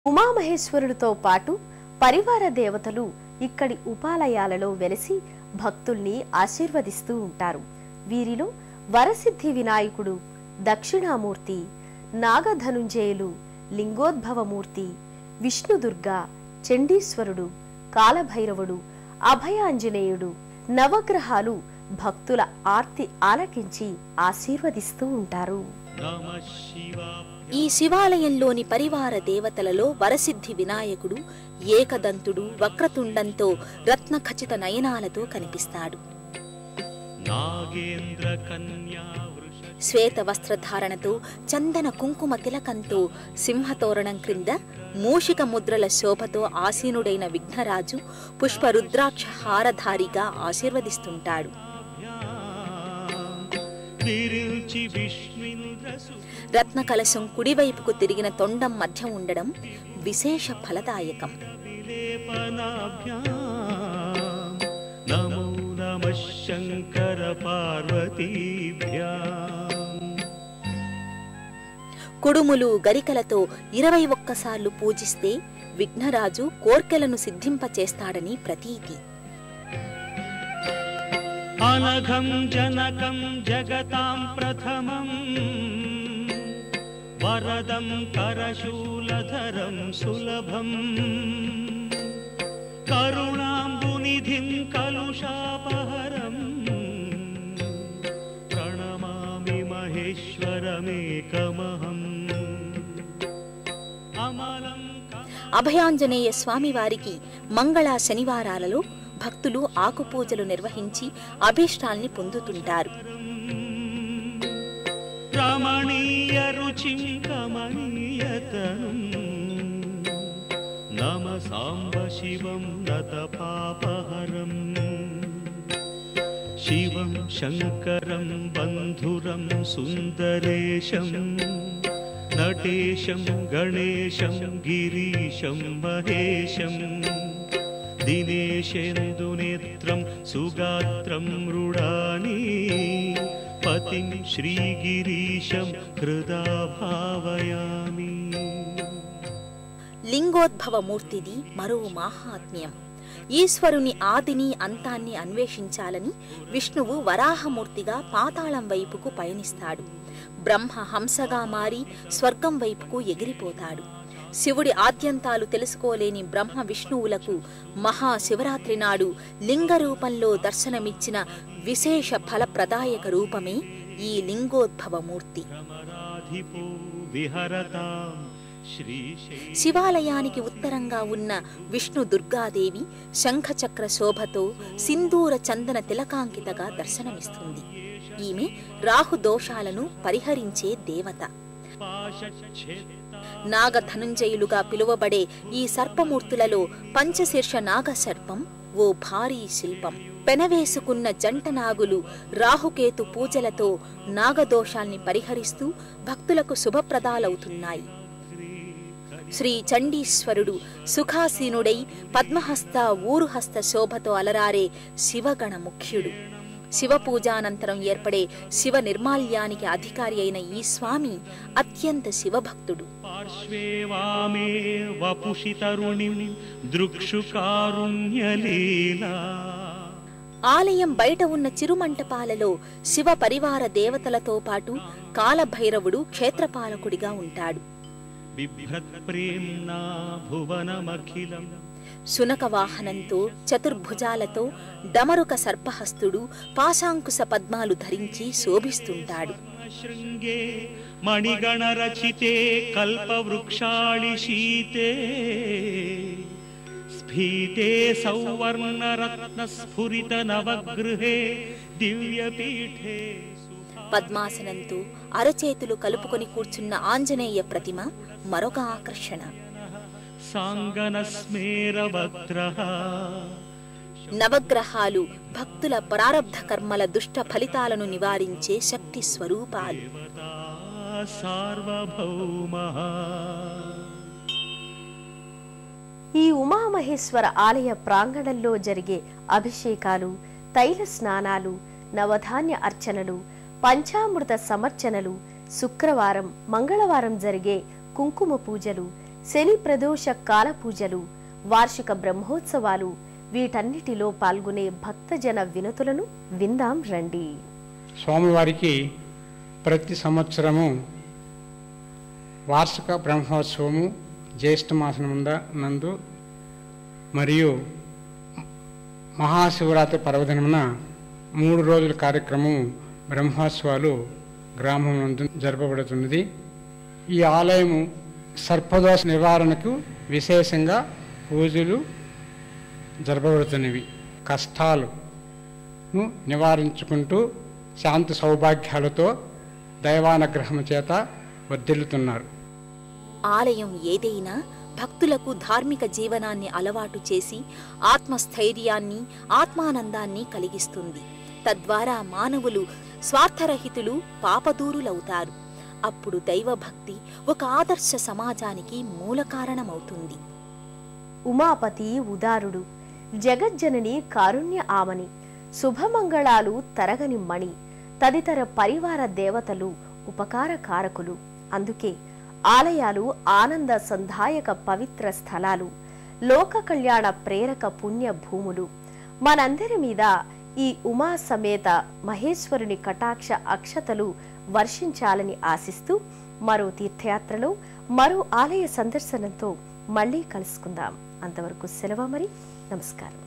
ఉమామహేశ్వరుడితో పాటు పరివార దేవతలు ఇక్కడి ఉపాలయాలలో వెలిసి భక్తుల్ని ఆశీర్వదిస్తూ ఉంటారు. వీరిలో వరసిద్ధి వినాయకుడు, దక్షిణామూర్తి, నాగధనుంజయులు, లింగోద్భవమూర్తి, విష్ణుదుర్గ, చండీశ్వరుడు, కాలభైరవుడు, అభయాంజనేయుడు, నవగ్రహాలు భక్తుల ఆర్తి ఆలకించి ఆశీర్వదిస్తూ ఉంటారు. ఈ శివాలయంలోని పరివార దేవతలలో వరసిద్ధి వినాయకుడు ఏకదంతుడు, వక్రతుండంతో రత్నఖచిత నయనాలతో కనిపిస్తాడు. శ్వేత వస్త్రధారణతో చందన కుంకుమ తిలకంతో సింహతోరణం క్రింద మూషిక ముద్రల శోభతో ఆసీనుడైన విఘ్నరాజు పుష్పరుద్రాక్ష హారధారిగా ఆశీర్వదిస్తుంటాడు. రత్న కలశం కుడివైపుకు తిరిగిన తొండం మధ్య ఉండడం విశేష ఫలదాయకం. కుడుములు గరికలతో 21 సార్లు పూజిస్తే విఘ్నరాజు కోర్కెలను సిద్ధింపచేస్తాడని ప్రతీతి. అనఘం జనకం జగతాం ప్రథమం వరదం కరశూలధరం సులభం కరుణాంబునిధిం కలుషాపహరం ప్రణమామి మహేశ్వరమేకమహం. అభయాంజనేయ స్వామివారికి మంగళ శనివారాలలో భక్తులు ఆకుపూజలు నిర్వహించి అభీష్టాల్ని పొందుతుంటారు. రమణీయ రుచిం కమనీయతనం నమ సాంబ శివం నత పాపహరం శివం శంకరం బంధురం సుందరేశం నటేశం గణేశం గిరీశం మహేశం దినేశేందునేత్రం సుగాత్రం మృడాని పతిం శ్రీగిరీశం హృదా భావయామి. లింగోద్భవమూర్తిది మరో మాహాత్మ్యం. ఈశ్వరుని ఆదిని అంతాన్ని అన్వేషించాలని విష్ణువు వరాహమూర్తిగా పాతాళం వైపుకు పయనిస్తాడు. బ్రహ్మ హంసగా మారి స్వర్గం వైపుకు ఎగిరిపోతాడు. శివుడి ఆద్యంతాలు తెలుసుకోలేని బ్రహ్మ విష్ణువులకు మహాశివరాత్రి నాడు లింగ రూపంలో దర్శనమిచ్చిన విశేష ఫలప్రదాయక రూపమే ఈ లింగోద్భవమూర్తి. శివాలయానికి ఉత్తరంగా ఉన్న విష్ణు దుర్గాదేవి శంఖచక్ర శోభతో సింధూర చందన తిలకాంకితగా దర్శనమిస్తుంది. ఈమె రాహుదోషాలను పరిహరించే దేవత. నాగధనుంజయులుగా పిలువబడే ఈ సర్పమూర్తులలో పంచశీర్ష నాగసర్పం ఓ భారీ శిల్పం. పెనవేసుకున్న జంట నాగులు రాహుకేతు పూజలతో నాగదోషాల్ని పరిహరిస్తూ భక్తులకు శుభప్రదాలవుతున్నాయి. శ్రీ చండీశ్వరుడు సుఖాసీనుడై పద్మహస్త ఊరుహస్త శోభతో అలరారే శివగణ ముఖ్యుడు. శివపూజానంతరం ఏర్పడే శివ నిర్మాల్యానికి అధికారి అయిన ఈ స్వామి అత్యంత శివభక్తుడు. ఆలయం బయట ఉన్న చిరుమంటపాలలో శివ పరివార దేవతలతో పాటు కాలభైరవుడు క్షేత్రపాలకుడిగా ఉంటాడు. శునక వాహనంతో చతుర్భుజాలతో డమరుక సర్పహస్తుడు పాశాంకుశ పద్మాలు ధరించి శోభిస్తుంటాడు. మణిగణ రచితే కల్పవృక్షాళి శీతే స్ఫీతే సౌవర్ణ రత్న స్ఫురిత నవగృహే దివ్యపీఠే. పద్మాసనంతో అరచేతులు కలుపుకొని కూర్చున్న ఆంజనేయ ప్రతిమ మరొక ఆకర్షణ. నవగ్రహాలు భక్తుల ప్రారబ్ధ కర్మల దుష్ట ఫలితాలను నివారించే శక్తి స్వరూపాలు. ఈ ఉమామహేశ్వర ఆలయ ప్రాంగణంలో జరిగే అభిషేకాలు, తైల స్నానాలు, నవధాన్య అర్చనలు, పంచామృత సమర్చనలు, శుక్రవారం మంగళవారం జరిగే కుంకుమ పూజలు, శని ప్రదోష కాల పూజలు, వార్షిక బ్రహ్మోత్సవాలు, వీటన్నిటిలో పాల్గొనే భక్తజన వినతులను విందాం రండి. స్వామివారికి ప్రతి సంవత్సరము వార్షిక బ్రహ్మోత్సవము జ్యేష్ఠమాసం నందు మరియు మహాశివరాత్రి పర్వదినమున 3 రోజుల కార్యక్రమం బ్రహ్మోత్సవాలు గ్రామం నందు జరపబడుతున్నది. ఈ ఆలయము సర్పదోష నివారణకు విశేషంగా పూజలు జరపబడుతున్నవి. కష్టాలను నివారించుకుంటూ శాంతి సౌభాగ్యాలతో దైవానుగ్రహం చేత వర్ధిల్లుతున్నారు. ఆలయం ఏదైనా భక్తులకు ధార్మిక జీవనాన్ని అలవాటు చేసి ఆత్మస్థైర్యాన్ని, ఆత్మానందాన్ని కలిగిస్తుంది. తద్వారా మానవులు స్వార్థరహితులు, పాపదూరులవుతారు. అప్పుడు దైవభక్తి ఒక ఆదర్శ సమాజానికి మూల కారణమవుతుంది. ఉమాపతి ఉదారుడు, జగజ్జనని కారుణ్య ఆమని, శుభమంగళాలు తరగని మణి, తదితర పరివార దేవతలు ఉపకార కారకులు. అందుకే ఆలయాలు ఆనంద సంధాయక పవిత్ర స్థలాలు, లోక కళ్యాణ ప్రేరక పుణ్య భూములు. మనందరి మీద ఈ ఉమా సమేత మహేశ్వరుని కటాక్ష అక్షతలు వర్షించాలని ఆశిస్తూ మరో తీర్థయాత్రలో, మరో ఆలయ సందర్శనంతో మళ్ళీ కలుసుకుందాం. అంతవరకు సెలవు మరి. నమస్కారం.